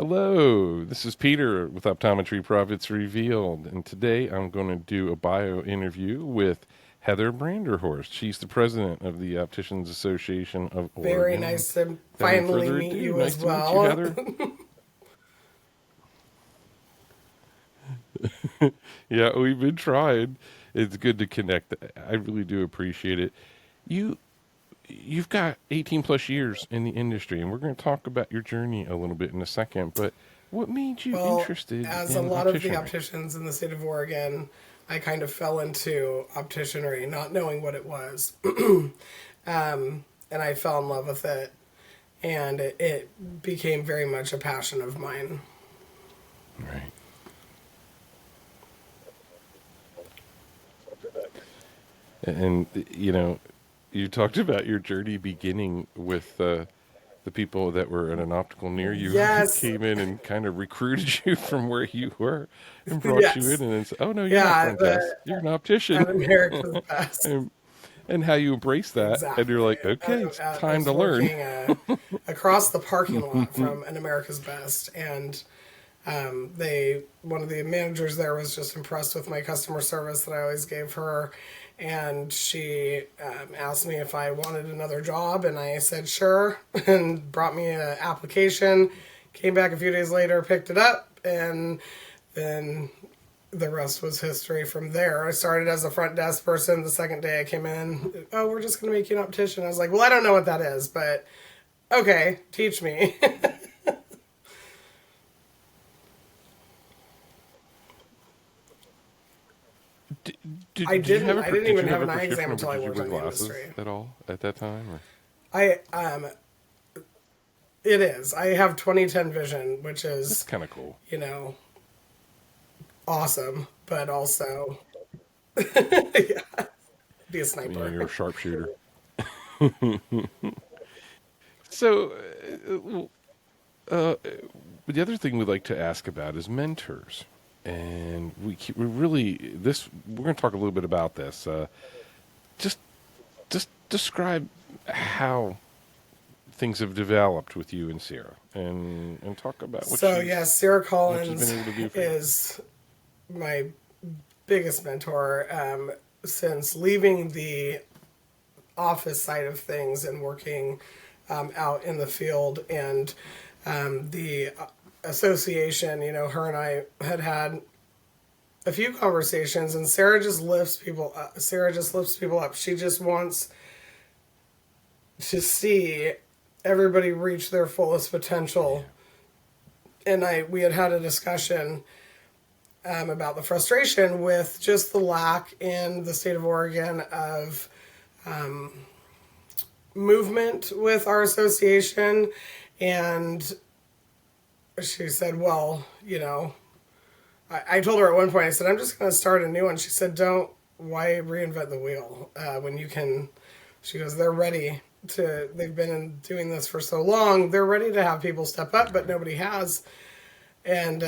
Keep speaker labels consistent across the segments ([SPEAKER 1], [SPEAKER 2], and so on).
[SPEAKER 1] Hello, this is Peter with Optometry Profits Revealed, and today I'm going to do a bio interview with Heather Branderhorst. She's the president of the Opticians Association of
[SPEAKER 2] Very
[SPEAKER 1] Oregon. And
[SPEAKER 2] nice to
[SPEAKER 1] without any
[SPEAKER 2] finally
[SPEAKER 1] further
[SPEAKER 2] meet
[SPEAKER 1] ado,
[SPEAKER 2] you
[SPEAKER 1] nice
[SPEAKER 2] as
[SPEAKER 1] to meet you,
[SPEAKER 2] well.
[SPEAKER 1] Heather. Yeah, we've been trying. It's good to connect. I really do appreciate it. You you've got 18 plus years in the industry, and we're going to talk about your journey a little bit in a second. But what made you
[SPEAKER 2] Well,
[SPEAKER 1] interested
[SPEAKER 2] as a
[SPEAKER 1] in
[SPEAKER 2] lot of the
[SPEAKER 1] opticianry?
[SPEAKER 2] opticians in the state of Oregon, I kind of fell into opticianry not knowing what it was. And I fell in love with it, and it became very much a passion of mine.
[SPEAKER 1] Right. And you talked about your journey beginning with the people that were at an optical near you who
[SPEAKER 2] Yes,
[SPEAKER 1] came in and kind of recruited you from where you were and brought you in
[SPEAKER 2] yes.
[SPEAKER 1] and then said, "Oh no, you're not
[SPEAKER 2] Yeah,
[SPEAKER 1] front desk. You're an optician."
[SPEAKER 2] at America's Best.
[SPEAKER 1] and, and how you embrace that, and you're
[SPEAKER 2] Exactly.
[SPEAKER 1] like, "Okay, it's
[SPEAKER 2] I
[SPEAKER 1] time
[SPEAKER 2] was
[SPEAKER 1] to learn."
[SPEAKER 2] working across the parking lot from an America's Best, and one of the managers there was just impressed with my customer service that I always gave her, and she asked me if I wanted another job, and I said sure, and brought me an application. Came back a few days later, picked it up, and then the rest was history from there. I started as a front desk person. The second day I came in, oh, we're just going to make you an optician. I was like, well, I don't know what that is, but okay, teach me.
[SPEAKER 1] Did,
[SPEAKER 2] I
[SPEAKER 1] did you have
[SPEAKER 2] didn't.
[SPEAKER 1] a
[SPEAKER 2] I didn't
[SPEAKER 1] did
[SPEAKER 2] even
[SPEAKER 1] you have
[SPEAKER 2] have
[SPEAKER 1] a
[SPEAKER 2] an eye
[SPEAKER 1] prescription
[SPEAKER 2] exam
[SPEAKER 1] or
[SPEAKER 2] until I
[SPEAKER 1] did you
[SPEAKER 2] worked
[SPEAKER 1] wear
[SPEAKER 2] in the
[SPEAKER 1] glasses
[SPEAKER 2] industry.
[SPEAKER 1] at all at that time? Or?
[SPEAKER 2] I It is. I have 2010 vision, which
[SPEAKER 1] That's
[SPEAKER 2] is,
[SPEAKER 1] kind of cool.
[SPEAKER 2] you know, awesome, but also yeah, be a
[SPEAKER 1] Yeah,
[SPEAKER 2] sniper.
[SPEAKER 1] you're a sharpshooter. So, uh, the other thing we like to ask about is mentors, and we really we're going to talk a little bit about this. Just just describe how things have developed with you and Sarah, and talk about
[SPEAKER 2] So yes, Sarah
[SPEAKER 1] what she's been
[SPEAKER 2] Collins
[SPEAKER 1] able to do for you.
[SPEAKER 2] is my biggest mentor since leaving the office side of things and working out in the field, and the association. Her and I had a few conversations, and Sarah just lifts people up. Sarah just lifts people up. She just wants to see everybody reach their fullest potential.
[SPEAKER 1] Yeah.
[SPEAKER 2] And we had a discussion about the frustration with just the lack in the state of Oregon of movement with our association. And she said, well, I told her at one point, I said, I'm just going to start a new one. She said, don't, why reinvent the wheel when you can? She goes, they're ready they've been doing this for so long. They're ready to have people step up, but nobody has. And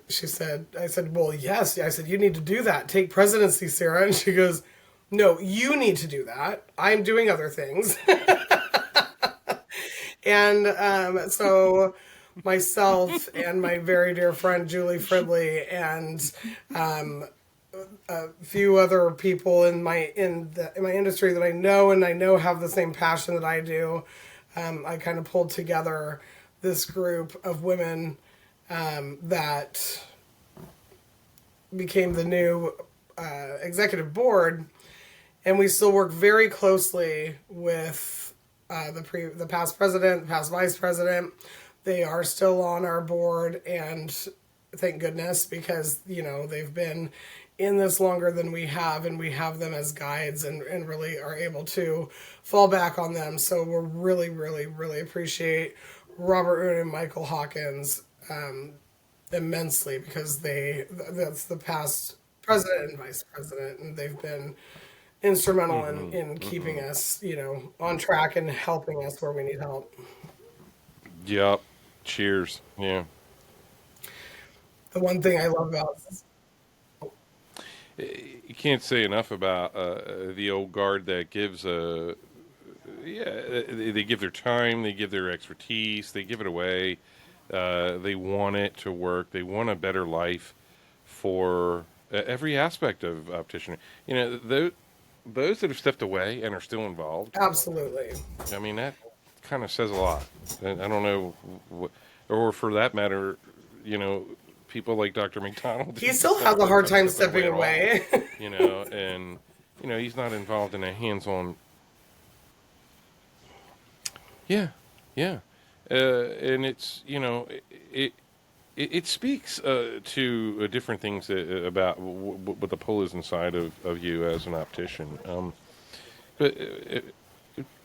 [SPEAKER 2] she said, I said, well, yes. I said, you need to do that. Take presidency, Sarah. And she goes, no, you need to do that. I'm doing other things. And so myself and my very dear friend Julie Fridley and a few other people in my industry that I know and I know have the same passion that I do. I kind of pulled together this group of women that became the new executive board, and we still work very closely with the past president, the past vice president. They are still on our board, and thank goodness, because they've been in this longer than we have, and we have them as guides, and really are able to fall back on them. So we're really, really, really appreciate Robert Owen and Michael Hawkins immensely, because that's the past president and vice president, and they've been instrumental
[SPEAKER 1] Mm-hmm.
[SPEAKER 2] in keeping
[SPEAKER 1] Mm-hmm.
[SPEAKER 2] us, on track and helping us where we need help.
[SPEAKER 1] Yep. Cheers. Yeah.
[SPEAKER 2] The one thing I love about
[SPEAKER 1] You can't say enough about the old guard that gives yeah, they give their time, they give their expertise, they give it away, They want it to work. They want a better life for every aspect of optician. Those that have stepped away and are still involved.
[SPEAKER 2] Absolutely.
[SPEAKER 1] I mean, that kind of says a lot. And I don't know, or for that matter, you know, people like Dr. McDonald
[SPEAKER 2] He
[SPEAKER 1] who's
[SPEAKER 2] still has a hard
[SPEAKER 1] not
[SPEAKER 2] time
[SPEAKER 1] stepping
[SPEAKER 2] stepping
[SPEAKER 1] away at all.
[SPEAKER 2] away.
[SPEAKER 1] And he's not involved in a hands-on. Yeah, yeah, and it's it it speaks to different things about what the pull is inside of you as an optician. But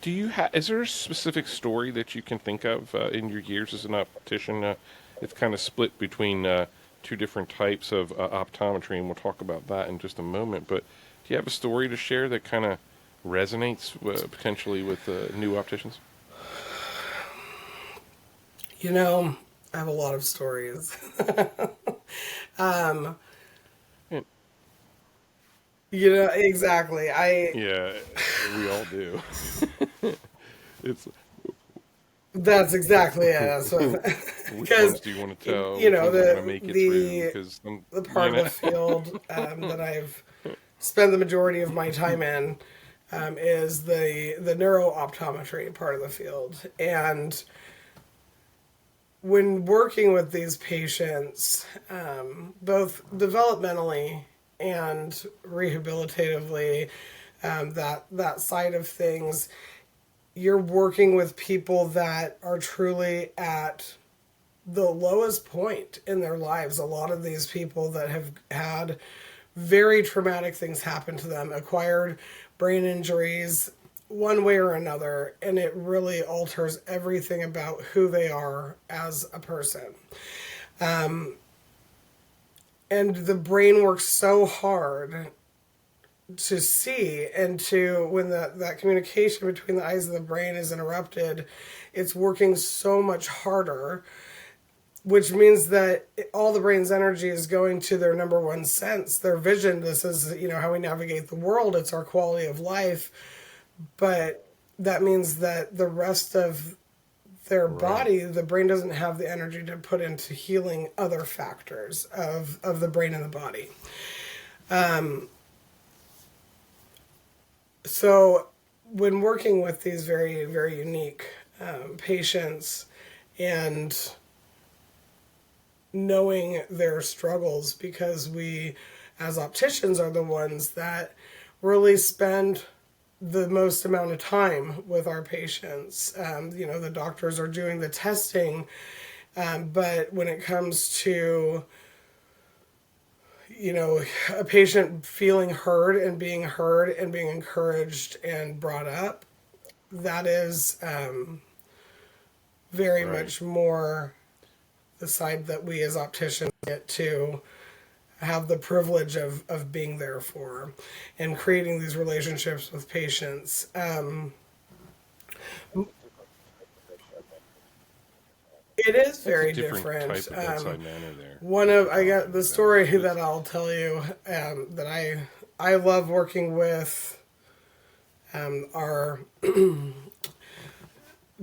[SPEAKER 1] do you is there a specific story that you can think of in your years as an optician? It's kind of split between two different types of optometry, and we'll talk about that in just a moment. But do you have a story to share that kind of resonates potentially with new opticians?
[SPEAKER 2] I have a lot of stories.
[SPEAKER 1] Yeah,
[SPEAKER 2] Exactly.
[SPEAKER 1] yeah, we all do. It's
[SPEAKER 2] That's exactly it. That's what,
[SPEAKER 1] which ones
[SPEAKER 2] because,
[SPEAKER 1] do you want to tell?
[SPEAKER 2] you
[SPEAKER 1] Which
[SPEAKER 2] know,
[SPEAKER 1] ones are going to make it through?
[SPEAKER 2] the
[SPEAKER 1] Because
[SPEAKER 2] the part of the field that I've spent the majority of my time in is the neuro-optometry part of the field. And when working with these patients, both developmentally and rehabilitatively, that side of things, you're working with people that are truly at the lowest point in their lives. A lot of these people that have had very traumatic things happen to them, acquired brain injuries, one way or another, and it really alters everything about who they are as a person. And the brain works so hard to see, and to when that communication between the eyes and the brain is interrupted, it's working so much harder, which means that all the brain's energy is going to their number one sense, their vision. This is how we navigate the world. It's our quality of life. But that means that the rest of their
[SPEAKER 1] right,
[SPEAKER 2] body, the brain doesn't have the energy to put into healing other factors of the brain and the body. So when working with these very, very unique patients, and knowing their struggles, because we as opticians are the ones that really spend the most amount of time with our patients. The doctors are doing the testing, but when it comes to a patient feeling heard and being encouraged and brought up, that is very
[SPEAKER 1] right.
[SPEAKER 2] much more the side that we as opticians get to have the privilege of being there for, and creating these relationships with patients. It is
[SPEAKER 1] That's a
[SPEAKER 2] very
[SPEAKER 1] different
[SPEAKER 2] different.
[SPEAKER 1] type of bedside manner there
[SPEAKER 2] One
[SPEAKER 1] that
[SPEAKER 2] of
[SPEAKER 1] you're
[SPEAKER 2] I got the
[SPEAKER 1] talking about.
[SPEAKER 2] story
[SPEAKER 1] It's
[SPEAKER 2] that I'll tell you, that I love working with our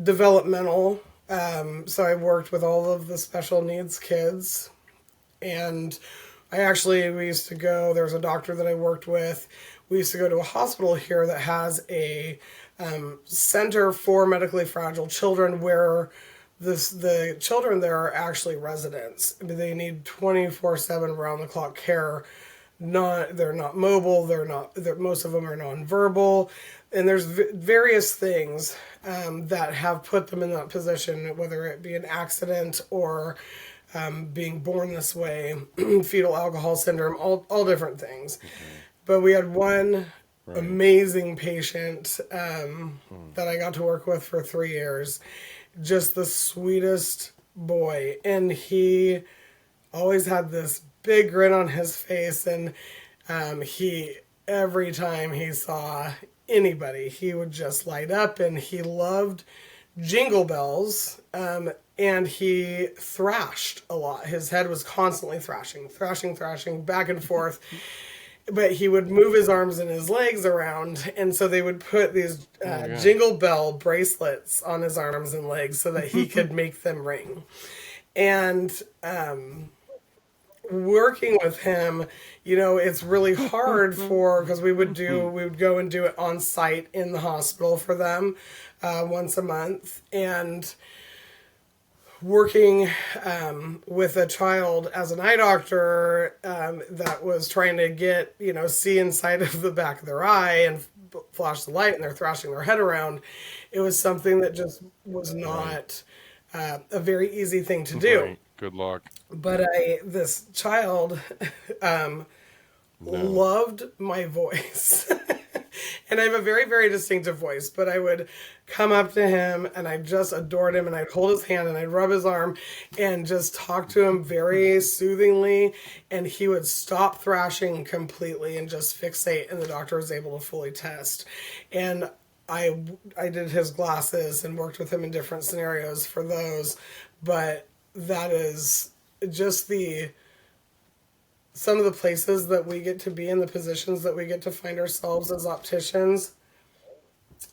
[SPEAKER 2] developmental. So I worked with all of the special needs kids, and we used to go. There was a doctor that I worked with. We used to go to a hospital here that has a center for medically fragile children, where the children there are actually residents. They need 24/7 round the clock care. They're not mobile. Most of them are nonverbal, and there's various things that have put them in that position, whether it be an accident or being born this way, fetal alcohol syndrome, all different things.
[SPEAKER 1] okay,
[SPEAKER 2] But we had one
[SPEAKER 1] right.
[SPEAKER 2] amazing patient
[SPEAKER 1] Hmm.
[SPEAKER 2] that I got to work with for 3 years. Just the sweetest boy. And he always had this big grin on his face. And he, every time he saw anybody, he would just light up. And he loved jingle bells. And he thrashed a lot. His head was constantly thrashing, back and forth. But he would move his arms and his legs around, and so they would put these
[SPEAKER 1] Oh my gosh.
[SPEAKER 2] jingle bell bracelets on his arms and legs so that he could make them ring. And working with him, it's really hard for because we would go and do it on site in the hospital for them once a month, and working with a child as an eye doctor that was trying to get see inside of the back of their eye and flash the light, and they're thrashing their head around. It was something that just was
[SPEAKER 1] Right.
[SPEAKER 2] not a very easy thing to do.
[SPEAKER 1] Right. Good luck.
[SPEAKER 2] But this child
[SPEAKER 1] No.
[SPEAKER 2] loved my voice. And I have a very, very distinctive voice, but I would come up to him and I just adored him, and I'd hold his hand and I'd rub his arm and just talk to him very soothingly, and he would stop thrashing completely and just fixate, and the doctor was able to fully test. And I did his glasses and worked with him in different scenarios for those, but that is just the some of the places that we get to be in, the positions that we get to find ourselves as opticians,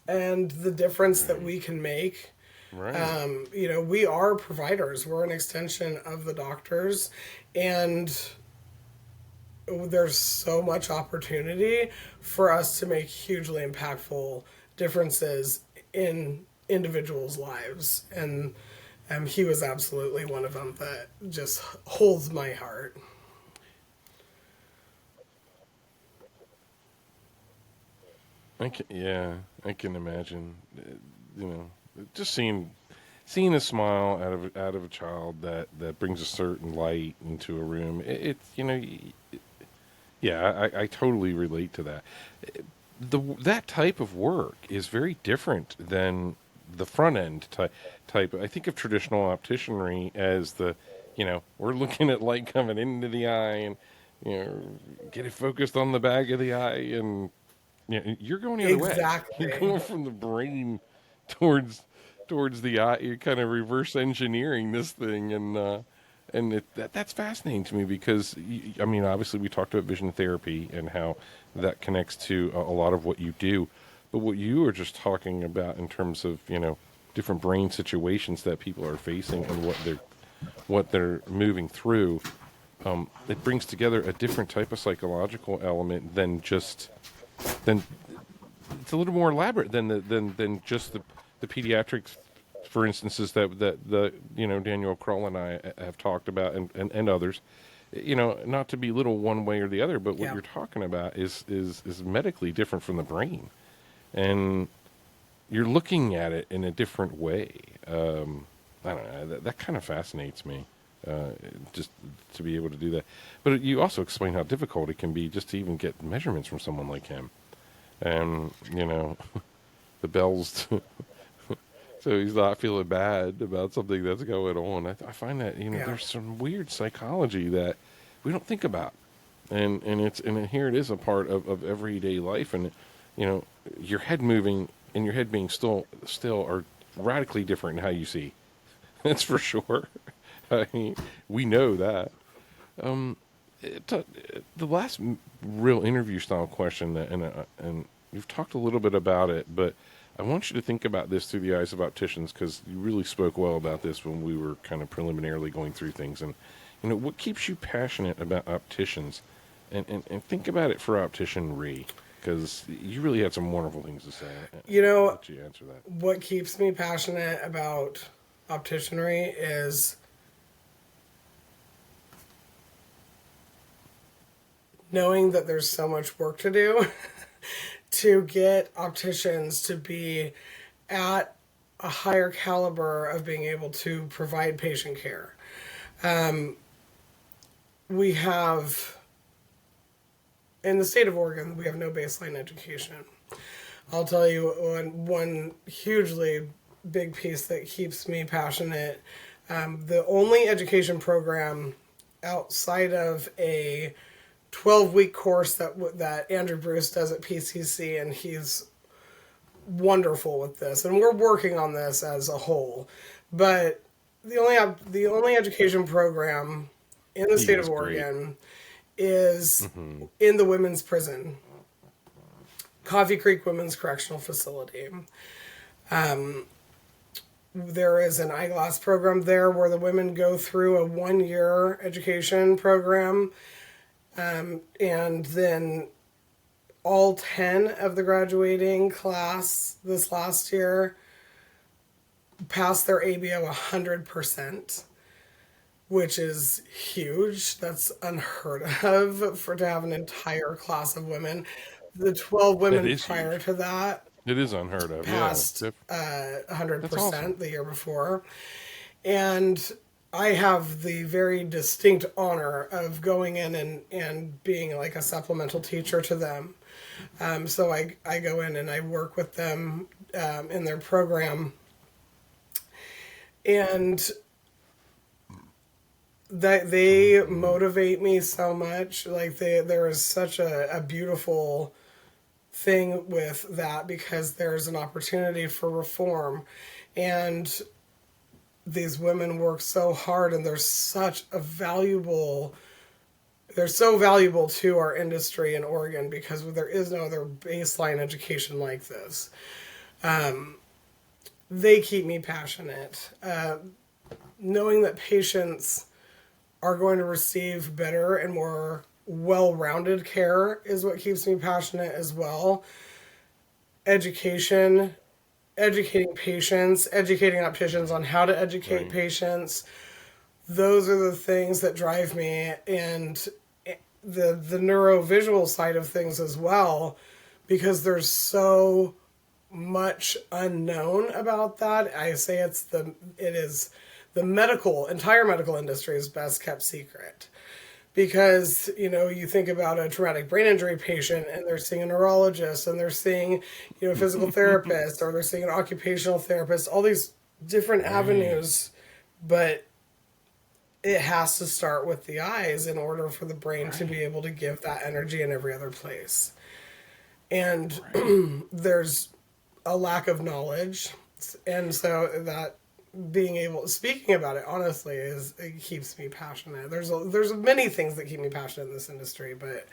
[SPEAKER 2] and the difference that we can make.
[SPEAKER 1] Right.
[SPEAKER 2] We are providers, we're an extension of the doctors, and there's so much opportunity for us to make hugely impactful differences in individuals' lives. And he was absolutely one of them that just holds my heart.
[SPEAKER 1] Yeah, I can imagine. You know, just seeing a smile out of a child that brings a certain light into a room. It's yeah, I totally relate to that. That type of work is very different than the front end type. I think of traditional opticianry as we're looking at light coming into the eye and get it focused on the back of the eye, and you're going the other way. You're
[SPEAKER 2] Exactly.
[SPEAKER 1] going from the brain towards towards the eye. You're kind of reverse engineering this thing, and that's fascinating to me because I mean, obviously, we talked about vision therapy and how that connects to a lot of what you do, but what you were just talking about in terms of different brain situations that people are facing and what they're moving through. It brings together a different type of psychological element than it's a little more elaborate than just the pediatrics, for instances that the Daniel Kroll and I have talked about, and others. Not to belittle one way or the other, but what
[SPEAKER 2] Yeah.
[SPEAKER 1] you're talking about is medically different from the brain, and you're looking at it in a different way. I don't know. That kind of fascinates me, just to be able to do that. But you also explain how difficult it can be just to even get measurements from someone like him, and the bells. So he's not feeling bad about something that's going on. I find that
[SPEAKER 2] Yeah.
[SPEAKER 1] there's some weird psychology that we don't think about, and here it is a part of everyday life, and you know your head moving and your head being still are radically different in how you see. That's for sure. I mean, we know that. The last real interview style question, and you've talked a little bit about it, but I want you to think about this through the eyes of opticians because you really spoke well about this when we were kind of preliminarily going through things. And what keeps you passionate about opticians, and think about it for optician Ree, because you really had some wonderful things to say.
[SPEAKER 2] You
[SPEAKER 1] I'll
[SPEAKER 2] know,
[SPEAKER 1] let you answer that.
[SPEAKER 2] what keeps me passionate about opticianry is knowing that there's so much work to do to get opticians to be at a higher caliber of being able to provide patient care. We have, in the state of Oregon, we have no baseline education. I'll tell you one hugely big piece that keeps me passionate. The only education program outside of a 12-week course that Andrew Bruce does at PCC, and he's wonderful with this, and we're working on this as a whole. But the only education program in the
[SPEAKER 1] He
[SPEAKER 2] state of
[SPEAKER 1] is great.
[SPEAKER 2] Oregon is
[SPEAKER 1] Hmm.
[SPEAKER 2] in the women's prison, Coffee Creek Women's Correctional Facility. There is an eyeglass program there where the women go through a 1 year education program, and then all 10 of the graduating class this last year passed their ABO 100%, which is huge. That's unheard of for to have an entire class of women. The 12
[SPEAKER 1] It
[SPEAKER 2] women
[SPEAKER 1] is
[SPEAKER 2] prior
[SPEAKER 1] huge.
[SPEAKER 2] to that
[SPEAKER 1] It is unheard of. Yeah,
[SPEAKER 2] passed
[SPEAKER 1] that's awesome.
[SPEAKER 2] 100% the year before. And I have the very distinct honor of going in and being like a supplemental teacher to them. So I go in and I work with them in their program. And that they motivate me so much. Like there is such a beautiful thing with that because there's an opportunity for reform, and these women work so hard, and they're so valuable to our industry in Oregon because there is no other baseline education like this. They keep me passionate. Knowing that patients are going to receive better and more well-rounded care is what keeps me passionate as well. Education, educating patients, educating opticians on how to educate
[SPEAKER 1] Right.
[SPEAKER 2] patients, those are the things that drive me. And the neurovisual side of things as well, because there's so much unknown about that. I say it is the entire medical industry's best kept secret. Because, you think about a traumatic brain injury patient and they're seeing a neurologist and they're seeing, a physical therapist, or they're seeing an occupational therapist, all these different
[SPEAKER 1] Right.
[SPEAKER 2] avenues, but it has to start with the eyes in order for the brain to be
[SPEAKER 1] Right.
[SPEAKER 2] able to give that energy in every other place. And
[SPEAKER 1] Right.
[SPEAKER 2] there's a lack of knowledge, and so that being able speaking about it honestly it keeps me passionate. There's many things that keep me passionate in this industry, but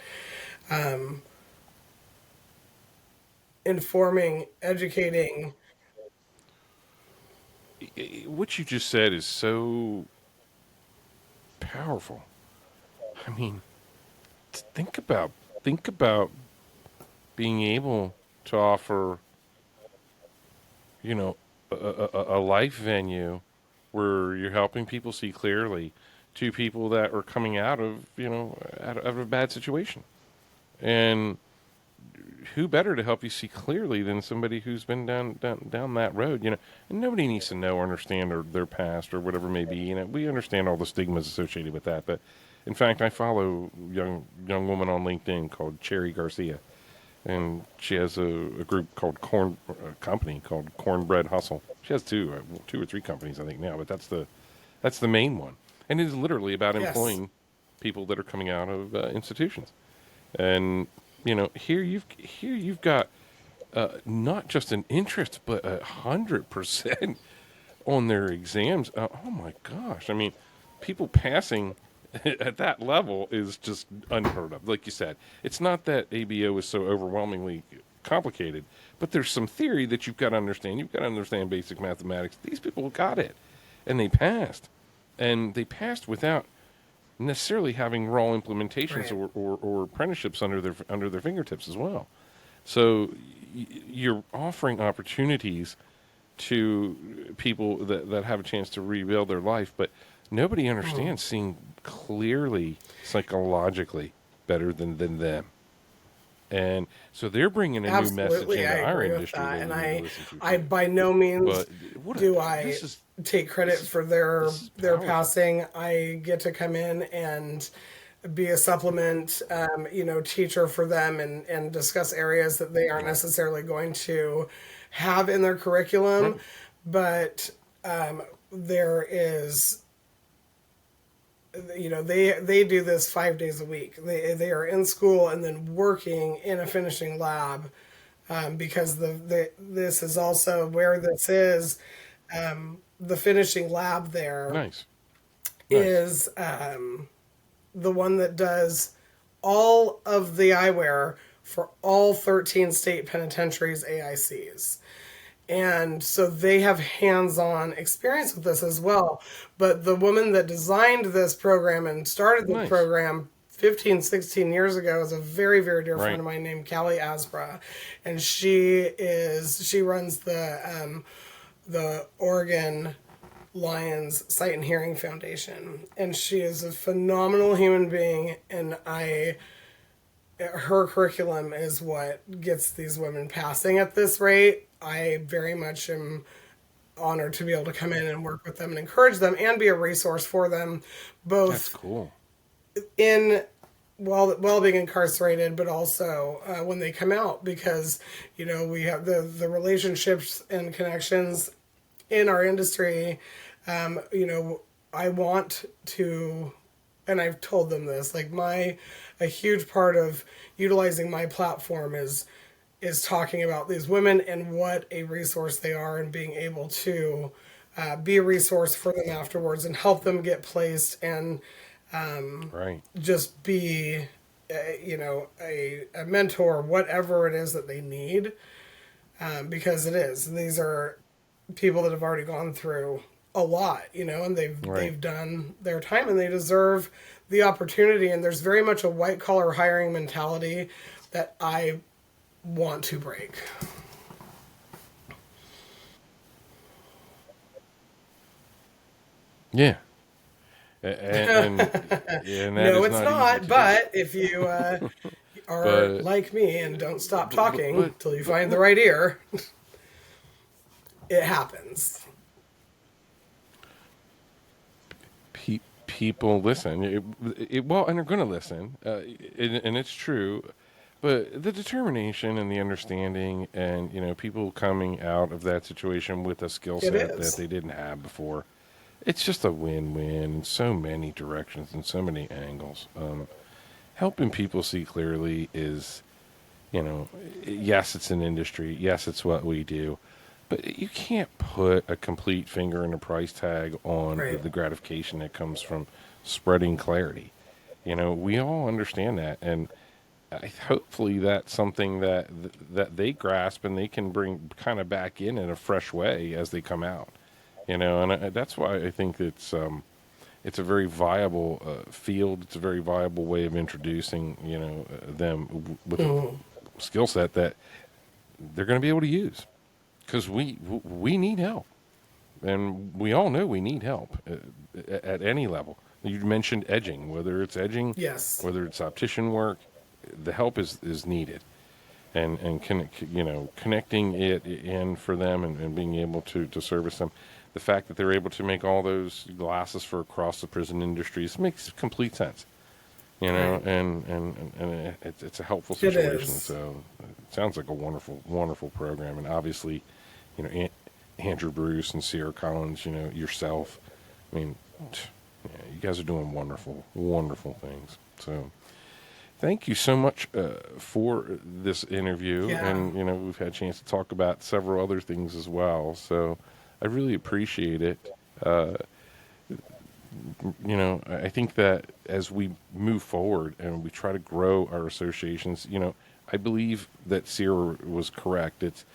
[SPEAKER 2] informing, educating.
[SPEAKER 1] What you just said is so powerful. I mean, think about being able to offer, you know, a life venue where you're helping people see clearly to people that are coming out of, out of a bad situation. And who better to help you see clearly than somebody who's been down that road? And nobody needs to know or understand their past or whatever it may be. We understand all the stigmas associated with that, but in fact, I follow young woman on LinkedIn called Cherry Garcia, and she has a group called a company called Cornbread Hustle. She has two or three companies I think now, but that's the main one, and it is literally about
[SPEAKER 2] Yes.
[SPEAKER 1] employing people that are coming out of institutions. And here you've got not just an interest, but 100% on their exams. Oh my gosh! I mean, people passing at that level is just unheard of. Like you said, it's not that ABO is so overwhelmingly complicated, but there's some theory that you've got to understand. You've got to understand basic mathematics. These people got it, and they passed without necessarily having raw implementations
[SPEAKER 2] Right.
[SPEAKER 1] or apprenticeships under their fingertips as well. So you're offering opportunities to people that have a chance to rebuild their life, but nobody
[SPEAKER 2] Mm.
[SPEAKER 1] understands seeing clearly psychologically better than them. And so they're bringing a new message
[SPEAKER 2] Absolutely, I
[SPEAKER 1] into our
[SPEAKER 2] agree with
[SPEAKER 1] industry
[SPEAKER 2] that,
[SPEAKER 1] that
[SPEAKER 2] and
[SPEAKER 1] we need to
[SPEAKER 2] I
[SPEAKER 1] listen to
[SPEAKER 2] I
[SPEAKER 1] too.
[SPEAKER 2] by no means
[SPEAKER 1] But what a
[SPEAKER 2] do
[SPEAKER 1] this
[SPEAKER 2] I
[SPEAKER 1] is
[SPEAKER 2] take
[SPEAKER 1] this
[SPEAKER 2] credit
[SPEAKER 1] is
[SPEAKER 2] for
[SPEAKER 1] this is
[SPEAKER 2] their
[SPEAKER 1] powerful.
[SPEAKER 2] passing. I get to come in and be a supplement, teacher for them, and discuss areas that they aren't
[SPEAKER 1] Right.
[SPEAKER 2] necessarily going to have in their curriculum,
[SPEAKER 1] Right.
[SPEAKER 2] but there is, they do this 5 days a week. They are in school and then working in a finishing lab, because this is also where this is. The finishing lab there
[SPEAKER 1] Nice. Nice.
[SPEAKER 2] is the one that does all of the eyewear for all 13 state penitentiaries AICs. And so they have hands-on experience with this as well. But the woman that designed this program and started the
[SPEAKER 1] Nice.
[SPEAKER 2] program 15, 16 years ago is a very, very dear friend
[SPEAKER 1] Right.
[SPEAKER 2] of mine named Callie Asbra. And she runs the Oregon Lions Sight and Hearing Foundation. And she is a phenomenal human being. And her curriculum is what gets these women passing at this rate. I very much am honored to be able to come in and work with them and encourage them and be a resource for them,
[SPEAKER 1] That's
[SPEAKER 2] both
[SPEAKER 1] cool.
[SPEAKER 2] in while being incarcerated, but also when they come out, because we have the relationships and connections in our industry. I want to, and I've told them this, like a huge part of utilizing my platform is talking about these women and what a resource they are, and being able to be a resource for them afterwards and help them get placed, and
[SPEAKER 1] Right.
[SPEAKER 2] just be a mentor, whatever it is that they need, because these are people that have already gone through a lot, and
[SPEAKER 1] Right.
[SPEAKER 2] they've done their time and they deserve the opportunity. And there's very much a white collar hiring mentality that I want to break.
[SPEAKER 1] Yeah. And that
[SPEAKER 2] No,
[SPEAKER 1] is
[SPEAKER 2] it's
[SPEAKER 1] not easy
[SPEAKER 2] not.
[SPEAKER 1] to do.
[SPEAKER 2] But if you are
[SPEAKER 1] But
[SPEAKER 2] like me and don't stop talking till you find the
[SPEAKER 1] but
[SPEAKER 2] right ear, it happens.
[SPEAKER 1] people listen. Well, and they're going to listen, and it's true. But the determination and the understanding, and people coming out of that situation with a skill
[SPEAKER 2] It
[SPEAKER 1] set that
[SPEAKER 2] is.
[SPEAKER 1] they didn't have before, it's just a win-win in so many directions and so many angles. Helping people see clearly is, you know, yes, it's an industry. Yes, it's what we do. But you can't put a complete finger and a price tag on
[SPEAKER 2] Right.
[SPEAKER 1] the gratification that comes from spreading clarity. We all understand that, and hopefully that's something that they grasp and they can bring kind of back in a fresh way as they come out. And that's why I think it's a very viable field. It's a very viable way of introducing them with a skill set that they're going to be able to use, because we need help, and we all know we need help at any level. You mentioned edging, whether it's edging,
[SPEAKER 2] Yes.
[SPEAKER 1] whether it's optician work, the help is needed, and connecting it in for them, and being able to service them. The fact that they're able to make all those glasses for across the prison industries makes complete sense.
[SPEAKER 2] Right.
[SPEAKER 1] And it's a helpful
[SPEAKER 2] It
[SPEAKER 1] situation.
[SPEAKER 2] is.
[SPEAKER 1] So it sounds like a wonderful, wonderful program. And obviously, Andrew Bruce and Sierra Collins, yourself. I mean, you guys are doing wonderful, wonderful things. So thank you so much for this interview.
[SPEAKER 2] Yeah.
[SPEAKER 1] And, we've had a chance to talk about several other things as well. So I really appreciate it. Uh, I think that as we move forward and we try to grow our associations, I believe that Sierra was correct. It's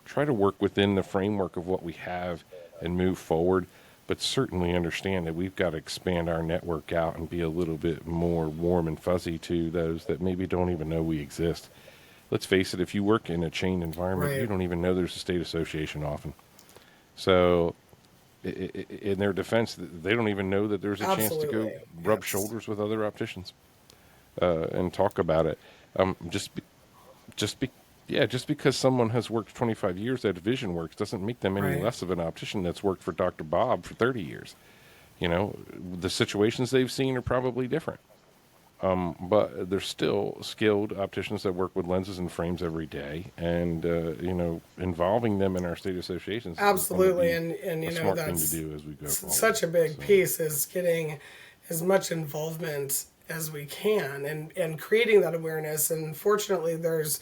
[SPEAKER 1] try to work within the framework of what we have and move forward, but certainly understand that we've got to expand our network out and be a little bit more warm and fuzzy to those that maybe don't even know we exist. Let's face it, if you work in a chain environment, you
[SPEAKER 2] Right.
[SPEAKER 1] don't even know there's a state association often. So in their defense, they don't even know that there's a chance to go
[SPEAKER 2] Absolutely.
[SPEAKER 1] rub
[SPEAKER 2] Yes.
[SPEAKER 1] shoulders with other opticians and talk about it. Just, just be, yeah, just because someone has worked 25 years at Vision Works doesn't make them any
[SPEAKER 2] Right.
[SPEAKER 1] less of an optician that's worked for Dr. Bob for 30 years. The situations they've seen are probably different, but they're still skilled opticians that work with lenses and frames every day, and involving them in our state associations is going to
[SPEAKER 2] Absolutely.
[SPEAKER 1] be
[SPEAKER 2] And
[SPEAKER 1] a smart thing to
[SPEAKER 2] that's
[SPEAKER 1] do as we go forward.
[SPEAKER 2] such a big
[SPEAKER 1] So,
[SPEAKER 2] piece, is getting as much involvement as we can, and creating that awareness. And fortunately, there's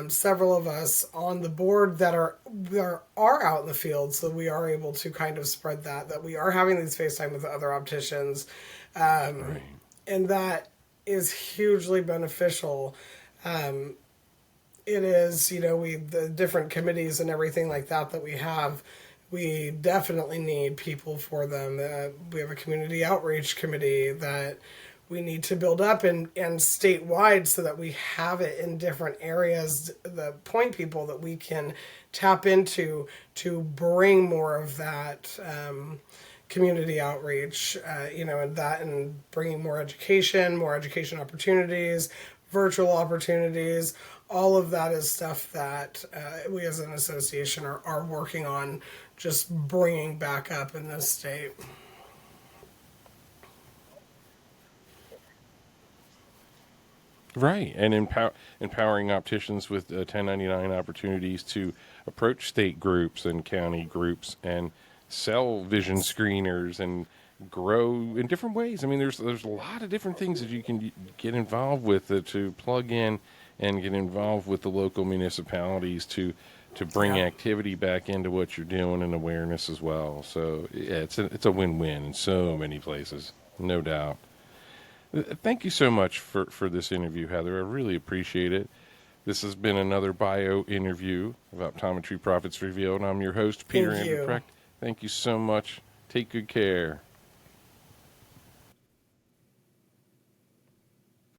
[SPEAKER 2] several of us on the board that are out in the field, so we are able to kind of spread that we are having these FaceTime with other opticians,
[SPEAKER 1] right,
[SPEAKER 2] and that is hugely beneficial. it is, the different committees and everything like that we have, we definitely need people for them. We have a community outreach committee that we need to build up and statewide so that we have it in different areas, the point people that we can tap into to bring more of that community outreach, and bringing more education opportunities, virtual opportunities. All of that is stuff that we as an association are working on just bringing back up in this state.
[SPEAKER 1] Right, and empowering opticians with 1099 opportunities to approach state groups and county groups and sell vision screeners and grow in different ways. I mean, there's a lot of different things that you can get involved with to plug in and get involved with the local municipalities to bring
[SPEAKER 2] Yeah.
[SPEAKER 1] activity back into what you're doing and awareness as well. So yeah, it's a win-win in so many places, no doubt. Thank you so much for this interview, Heather. I really appreciate it. This has been another bio interview of Optometry Profits Revealed. I'm your host, Peter
[SPEAKER 2] Thank
[SPEAKER 1] Andrew
[SPEAKER 2] you.
[SPEAKER 1] Precht. Thank you so much. Take good care.